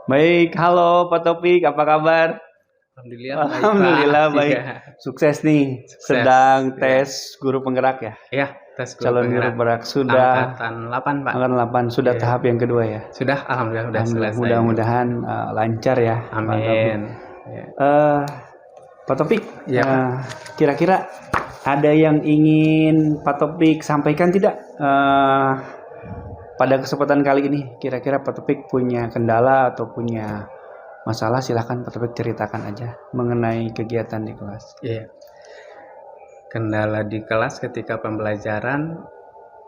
Baik, halo Pak Topik, apa kabar? Alhamdulillah baik, Pak. Alhamdulillah baik. Iya. Sukses nih. Sukses, Sedang iya. tes guru penggerak ya? Iya, tes guru Calon guru penggerak. penggerak sudah Angkatan 8, Pak. angkatan 8 sudah Iya. tahap yang kedua ya? Sudah, alhamdulillah sudah Alhamdulillah, selesai. mudah-mudahan lancar ya Pak Topik. Amin. Iya. Pak Topik, Iya, Pak. kira-kira ada yang ingin Pak Topik sampaikan tidak pada kesempatan kali ini? Kira-kira Pak Topik punya kendala atau punya masalah, silahkan Pak Topik ceritakan aja mengenai kegiatan di kelas. Iya. Kendala di kelas ketika pembelajaran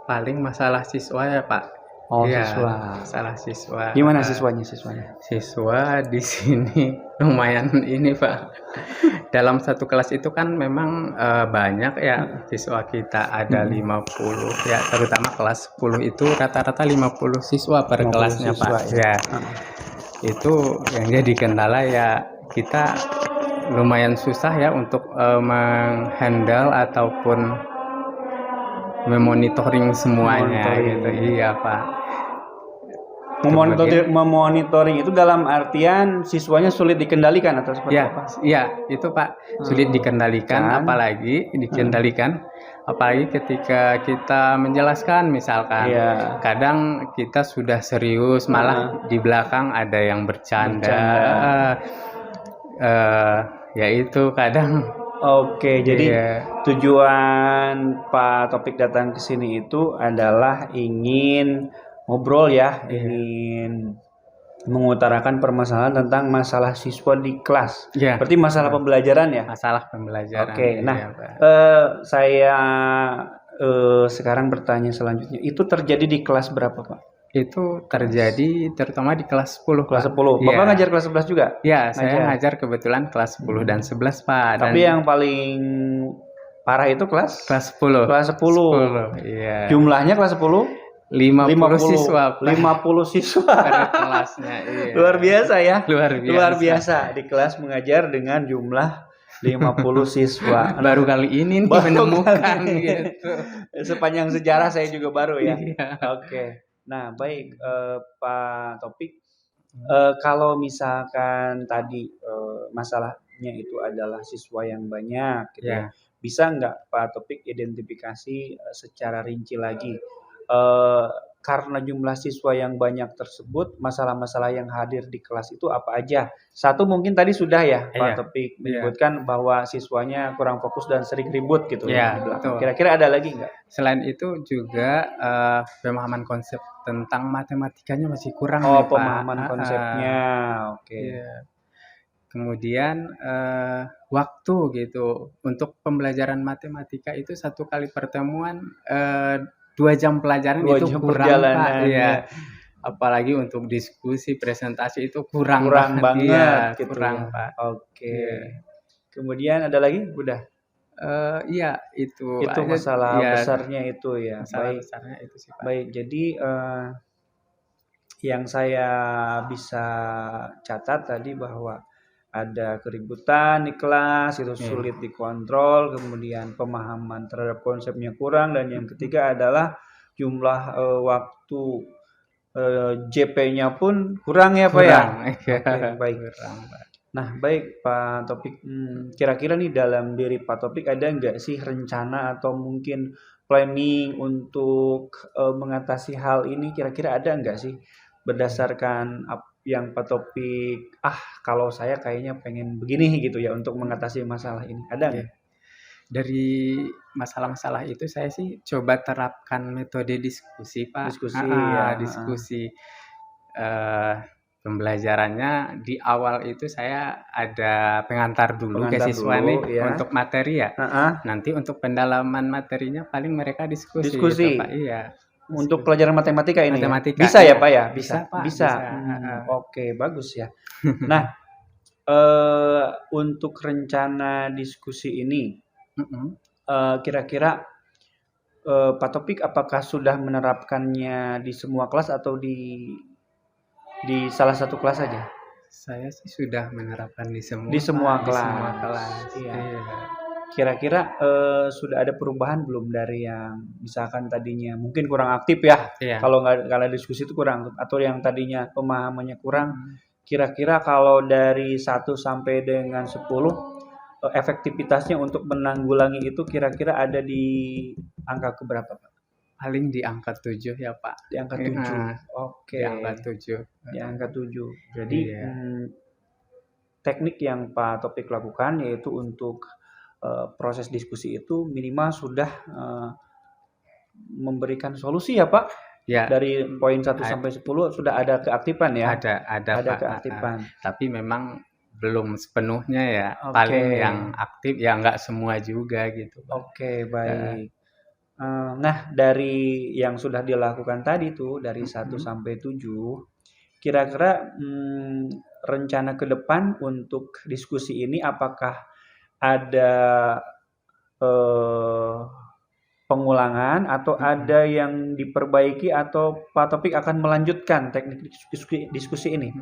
paling masalah siswa ya, Pak. Oh, Iya, siswa. masalah siswa. Gimana siswanya? Siswa di sini lumayan ini, Pak. Dalam satu kelas itu kan memang banyak ya siswa kita, ada 50 ya, terutama kelas 10 itu rata-rata 50 siswa per 50 kelasnya, siswa, Pak. Ya. Itu yang jadi kendala ya, kita lumayan susah ya untuk menghandle ataupun memonitoring semuanya gitu. Iya, Pak. Memonitoring itu dalam artian siswanya sulit dikendalikan atau seperti Ya, apa? iya, itu Pak, sulit dikendalikan, apalagi ketika kita menjelaskan misalkan. Iya. Kadang kita sudah serius, malah di belakang ada yang bercanda. Ya itu kadang. Oke, jadi Iya. tujuan Pak Topik datang ke sini itu adalah ingin ngobrol ya, ingin mengutarakan permasalahan tentang masalah siswa di kelas. Iya. Berarti masalah pembelajaran ya? Masalah pembelajaran. Oke, nah, iya, Pak. saya sekarang bertanya selanjutnya, itu terjadi di kelas berapa, Pak? Itu terjadi terutama di kelas 10, Kelas Pak. 10. Bapak Iya. ngajar kelas 11 juga? Ya, saya ngajar kebetulan kelas 10 dan 11, Pak. Tapi yang paling parah itu kelas 10. Kelas 10. Iya. Jumlahnya kelas 10 50 siswa, Pak. 50 siswa. Per kelasnya, iya. Luar biasa ya. Luar biasa. Di kelas mengajar dengan jumlah 50 siswa. Baru kali ini nih menemukan gitu. Sepanjang sejarah saya juga baru ya. Iya. Oke. Nah, baik Pak Topik, kalau misalkan tadi masalahnya itu adalah siswa yang banyak, gitu ya, bisa nggak Pak Topik identifikasi secara rinci lagi karena jumlah siswa yang banyak tersebut, masalah-masalah yang hadir di kelas itu apa aja? Satu mungkin tadi sudah ya Pak Topik menyebutkan bahwa siswanya kurang fokus dan sering ribut gitu ya. Kira-kira ada lagi nggak? Selain itu juga pemahaman konsep tentang matematikanya masih kurang. Oh, pemahaman konsepnya, oke. Iya. Kemudian waktu gitu untuk pembelajaran matematika itu satu kali pertemuan 2 jam pelajaran itu kurang, Pak. Iya. Apalagi untuk diskusi, presentasi itu kurang banget iya, gitu kurang, ya. Pak. Oke. Iya. Kemudian ada lagi? Udah. Iya, itu masalah ya, besarnya itu ya. Masalah besarnya itu sih, Pak. Baik, jadi yang saya bisa catat tadi bahwa ada keributan di kelas, itu sulit dikontrol, kemudian pemahaman terhadap konsepnya kurang, dan yang ketiga adalah jumlah waktu JP-nya pun kurang ya Pak ya? Oke, baik. Kurang, Pak. Nah, baik Pak Topik, kira-kira nih dalam diri Pak Topik ada nggak sih rencana atau mungkin planning untuk mengatasi hal ini, kira-kira ada nggak sih berdasarkan yang Pak Topik, kalau saya kayaknya pengen begini gitu ya untuk mengatasi masalah ini, ada nggak? Dari masalah-masalah itu saya sih coba terapkan metode diskusi, Pak. Diskusi. Pembelajarannya di awal itu saya ada pengantar dulu ke siswa nih untuk materi ya. Nanti untuk pendalaman materinya paling mereka diskusi. Gitu, Pak. Iya. Untuk pelajaran matematika ini matematika, bisa ya Pak ya? Bisa, Pak. Bisa. Oke, bagus ya. Nah, untuk rencana diskusi ini, kira-kira Pak Topik apakah sudah menerapkannya di semua kelas atau di salah satu kelas saja? Saya sih sudah menerapkan di semua kelas. Iya. kira-kira sudah ada perubahan belum dari yang misalkan tadinya mungkin kurang aktif ya, kalau diskusi itu kurang, atau yang tadinya pemahamannya kurang, kira-kira kalau dari 1 sampai dengan 10 efektivitasnya untuk menanggulangi itu kira-kira ada di angka keberapa, Pak? Paling di angka 7 ya, Pak. Di angka 7. Oke. Di angka 7. Di angka 7. Jadi teknik yang Pak Taufik lakukan yaitu untuk proses diskusi itu minimal sudah memberikan solusi ya, Pak? Ya. Dari poin 1 sampai 10 sudah ada keaktifan ya? Ada Pak. Keaktifan. Tapi memang belum sepenuhnya ya. Paling yang aktif ya nggak semua juga gitu. Oke, baik. Nah, dari yang sudah dilakukan tadi tuh dari 1 sampai 7, kira-kira rencana ke depan untuk diskusi ini apakah ada pengulangan atau ada yang diperbaiki atau Pak Taufik akan melanjutkan teknik diskusi ini?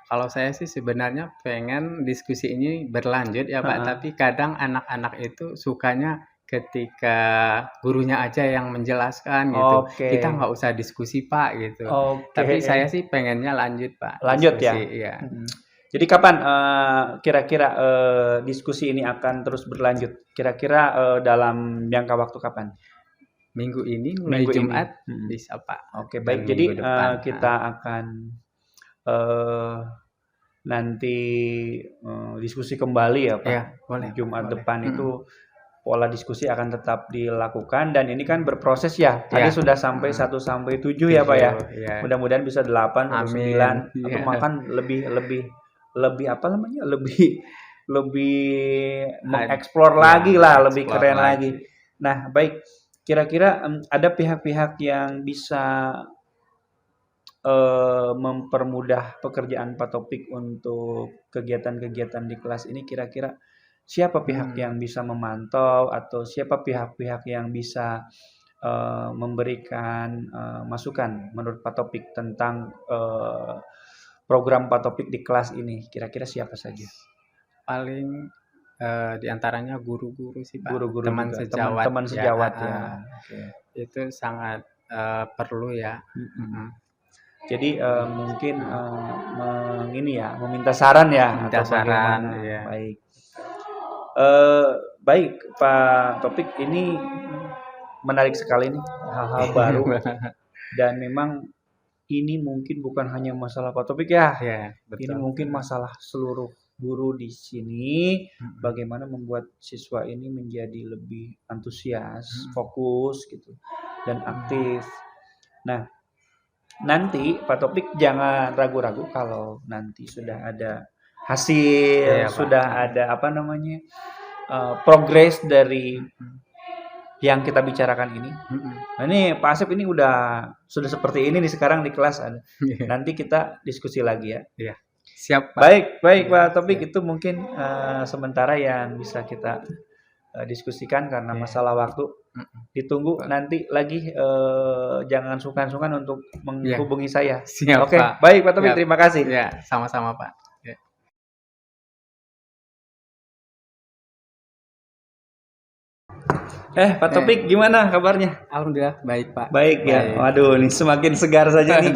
Kalau saya sih sebenarnya pengen diskusi ini berlanjut ya Pak, tapi kadang anak-anak itu sukanya ketika gurunya aja yang menjelaskan gitu. Kita nggak usah diskusi Pak gitu. Tapi saya sih pengennya lanjut Pak. Lanjut diskusi, ya? Iya. Jadi kapan kira-kira diskusi ini akan terus berlanjut? Kira-kira dalam jangka waktu kapan? Minggu ini mulai Jumat bisa Pak. Oke, baik. Jadi kita akan nanti diskusi kembali ya Pak. Ya, boleh. Jumat depan itu pola diskusi akan tetap dilakukan dan ini kan berproses ya. Tadi sudah sampai 1 sampai 7 ya Pak ya. Mudah-mudahan bisa 8 atau 9 atau bahkan lebih apa namanya? Lebih mengeksplor lagi lah, lebih keren lagi. Nah, baik. Kira-kira ada pihak-pihak yang bisa mempermudah pekerjaan Pak Taufik untuk kegiatan-kegiatan di kelas ini, kira-kira siapa pihak yang bisa memantau atau siapa pihak-pihak yang bisa memberikan masukan menurut Pak Taufik tentang program Pak Taufik di kelas ini? Kira-kira siapa saja? Paling diantaranya guru-guru sih Pak. Guru-guru teman juga. sejawat. Teman sejawat ya. Itu sangat perlu ya. Jadi mungkin meminta saran ya. Minta saran. Ya. Baik. Baik Pak Taufik, ini menarik sekali nih hal-hal baru dan memang ini mungkin bukan hanya masalah Pak Taufik ya. Betul. Ini mungkin masalah seluruh guru di sini, bagaimana membuat siswa ini menjadi lebih antusias, fokus gitu dan aktif. Nah, nanti Pak Taufik jangan ragu-ragu kalau nanti sudah ada hasil, sudah ada apa namanya progres dari yang kita bicarakan ini. Nah, ini Pak Asep ini sudah seperti ini nih sekarang di kelas ada. Nanti kita diskusi lagi ya. Siap Pak. Baik Pak Taufik, itu mungkin sementara yang bisa kita diskusikan karena masalah waktu. Ditunggu nanti lagi, jangan sungkan-sungkan untuk menghubungi saya. Siap, Oke, Pak. Baik Pak Taufik, terima kasih. Ya, sama-sama Pak. Pak Taufik, gimana kabarnya? Alhamdulillah baik Pak. Baik ya. Waduh, ini semakin segar saja nih.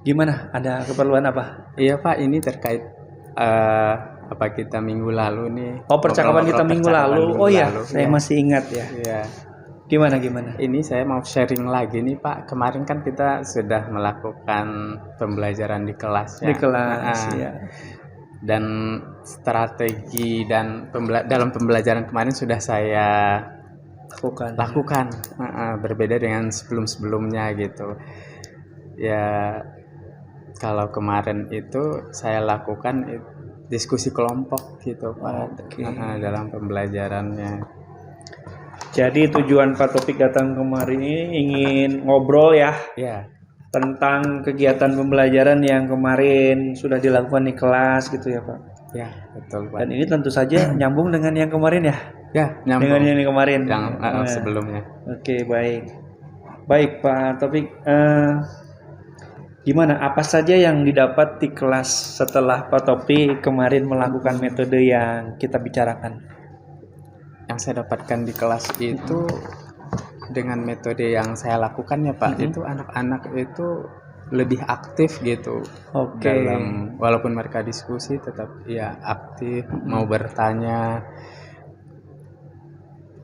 Gimana? Ada keperluan apa? Iya Pak, ini terkait apa kita minggu lalu nih. Percakapan kita minggu lalu. Saya masih ingat ya. Iya. Gimana? Ini saya mau sharing lagi nih Pak. Kemarin kan kita sudah melakukan pembelajaran di kelas ya. Di kelas ya. Dan strategi dan dalam pembelajaran kemarin sudah saya lakukan. Berbeda dengan sebelum-sebelumnya gitu. Ya, kalau kemarin itu saya lakukan diskusi kelompok gitu Pak. Dalam pembelajarannya. Jadi tujuan Pak Taufik datang kemarin ini ingin ngobrol ya. Tentang kegiatan pembelajaran yang kemarin sudah dilakukan di kelas gitu ya Pak. Ya, betul Pak. Dan ini tentu saja nyambung dengan yang kemarin ya. Ya, nyambung. Dengan yang kemarin. Yang sebelumnya. Oke, baik. Baik Pak Taufik. Gimana? Apa saja yang didapat di kelas setelah Pak Topi kemarin melakukan metode yang kita bicarakan? Yang saya dapatkan di kelas itu dengan metode yang saya lakukan ya Pak, itu anak-anak itu lebih aktif gitu. Dalam walaupun mereka diskusi tetap ya aktif, mau bertanya.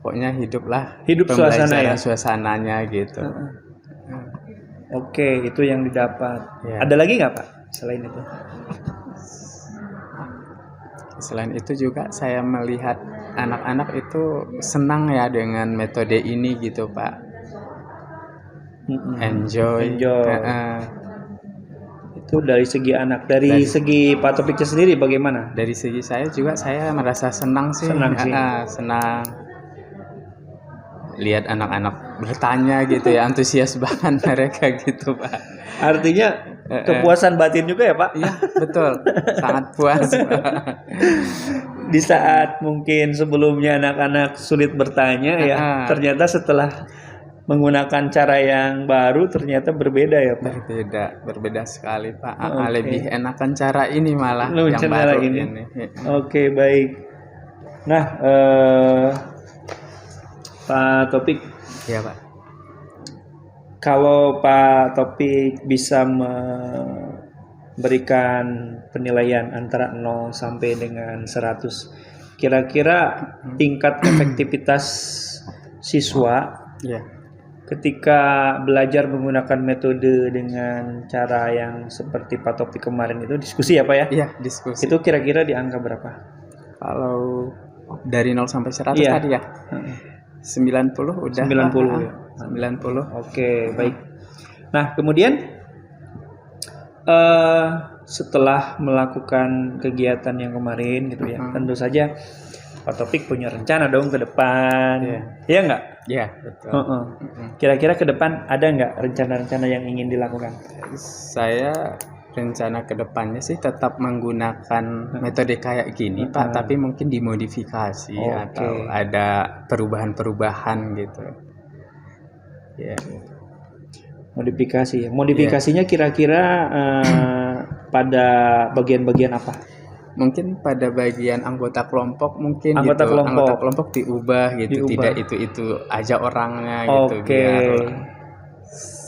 Pokoknya hidup suasananya gitu. Oke, itu yang didapat. Ya. Ada lagi nggak Pak selain itu? Selain itu juga saya melihat anak-anak itu senang ya dengan metode ini gitu Pak. Enjoy. Itu dari segi anak. Dari segi Pak Topiknya sendiri bagaimana? Dari segi saya juga saya merasa senang sih. Senang. Lihat anak-anak bertanya gitu ya, antusias banget mereka gitu Pak. Artinya kepuasan batin juga ya Pak? Iya betul, sangat puas Pak. Di saat mungkin sebelumnya anak-anak sulit bertanya ya, ternyata setelah menggunakan cara yang baru ternyata berbeda ya Pak? Berbeda sekali Pak. Lebih enakan cara ini malah yang baru ini. Oke, baik. Nah, Pak Topik. Ya Pak. Kalau Pak Topik bisa memberikan penilaian antara 0 sampai dengan 100, kira-kira tingkat efektivitas siswa ketika belajar menggunakan metode dengan cara yang seperti Pak Topik kemarin itu, diskusi ya Pak ya? Iya, diskusi. Itu kira-kira di angka berapa? Kalau dari 0 sampai 100 tadi ya? 90 udah. 90 ya. 90. Oke, baik. Nah, kemudian setelah melakukan kegiatan yang kemarin gitu ya, tentu saja Pak Topik punya rencana dong ke depan. Iya enggak? Iya, betul. Kira-kira ke depan ada enggak rencana-rencana yang ingin dilakukan? Saya rencana kedepannya sih tetap menggunakan metode kayak gini Pak, tapi mungkin dimodifikasi atau ada perubahan-perubahan gitu. Ya. Modifikasi. Modifikasinya kira-kira pada bagian-bagian apa? Mungkin pada bagian anggota kelompok mungkin anggota gitu. Kelompok. Anggota kelompok diubah gitu, tidak itu aja orangnya gitu, biar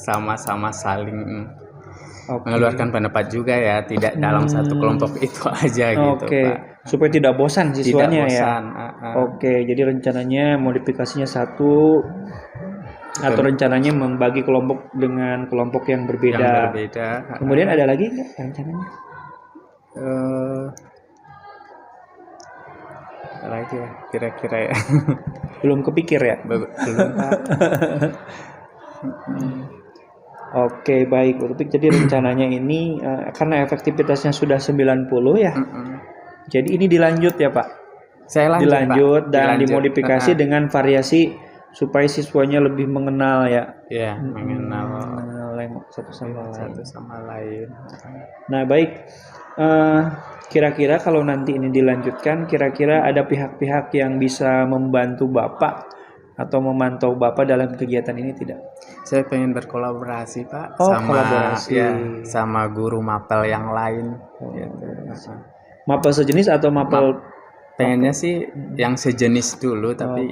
sama-sama saling mengeluarkan pendapat juga ya, tidak dalam satu kelompok itu aja gitu Pak. Supaya tidak bosan siswanya ya. Jadi rencananya modifikasinya satu atau rencananya membagi kelompok dengan kelompok yang berbeda. Kemudian ada lagi nggak rencananya? Lagi ya kira-kira ya. Belum kepikir ya? Belum Pak. Oke, baik. Jadi rencananya ini karena efektivitasnya sudah 90 ya. Jadi ini dilanjut ya Pak? Dilanjut dan dimodifikasi dengan variasi supaya siswanya lebih mengenal ya. Iya, mengenal satu sama lain. Nah, baik. Kira-kira kalau nanti ini dilanjutkan, kira-kira ada pihak-pihak yang bisa membantu Bapak atau memantau Bapak dalam kegiatan ini tidak? Saya pengen berkolaborasi Pak, sama guru mapel yang lain. Mapel sejenis atau mapel? Pengennya sih yang sejenis dulu, tapi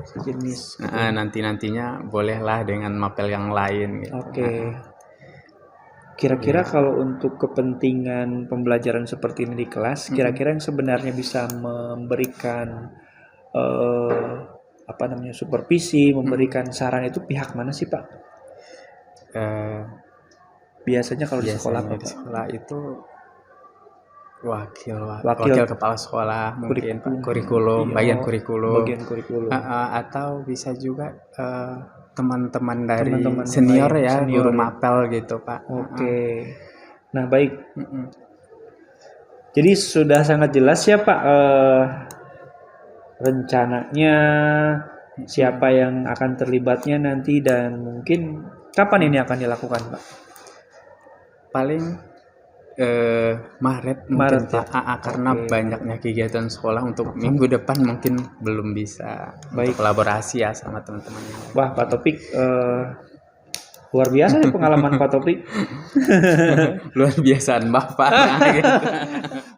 sejenis. Nantinya bolehlah dengan mapel yang lain. Gitu. Kira-kira kalau untuk kepentingan pembelajaran seperti ini di kelas, kira-kira yang sebenarnya bisa memberikan supervisi, memberikan saran itu pihak mana sih Pak? Biasanya kalau di sekolah itu wakil kepala sekolah, mungkin kurikulum, bagian kurikulum, atau bisa juga teman-teman dari senior ya, guru mapel gitu Pak. Nah baik. Jadi sudah sangat jelas ya Pak rencananya, siapa yang akan terlibatnya nanti, dan mungkin kapan ini akan dilakukan Pak? Paling Maret mungkin Pak, karena banyaknya kegiatan sekolah untuk minggu depan mungkin belum bisa kolaborasi ya sama teman-teman yang lain. Wah Pak Topik Luar biasa nih pengalaman Pak Topik. Luar biasaan Bapak. Gitu.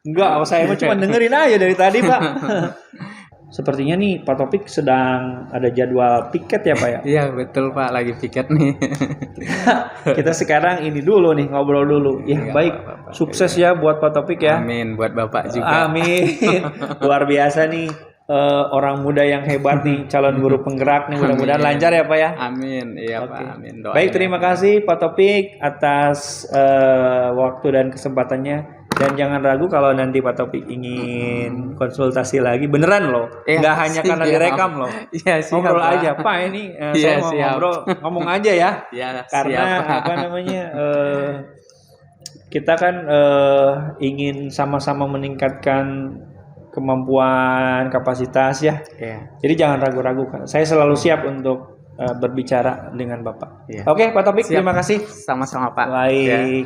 Enggak, saya mah cuma dengerin aja dari tadi, Pak. Sepertinya nih Pak Topik sedang ada jadwal piket ya, Pak ya? Iya, betul Pak, lagi piket nih. Kita sekarang ini dulu nih, ngobrol dulu. Ya, baik. Bapak. Sukses ya buat Pak Topik ya. Amin, buat Bapak juga. Amin. Luar biasa nih. Orang muda yang hebat nih, calon guru penggerak nih, mudah-mudahan lancar ya Pak ya. Amin, iya okay. Pak, amin. Doain baik, terima kasih Pak Topik atas waktu dan kesempatannya. Dan jangan ragu kalau nanti Pak Topik ingin konsultasi lagi, beneran loh, nggak hanya karena direkam loh. Ya, ngobrol aja Pak, ini saya mau ngobrol, ngomong aja ya. Karena apa namanya, kita kan ingin sama-sama meningkatkan kemampuan, kapasitas ya. Jadi jangan ragu-ragu. Saya selalu siap untuk berbicara dengan Bapak. Oke, Pak Topik, terima kasih. Sama-sama Pak. Baik.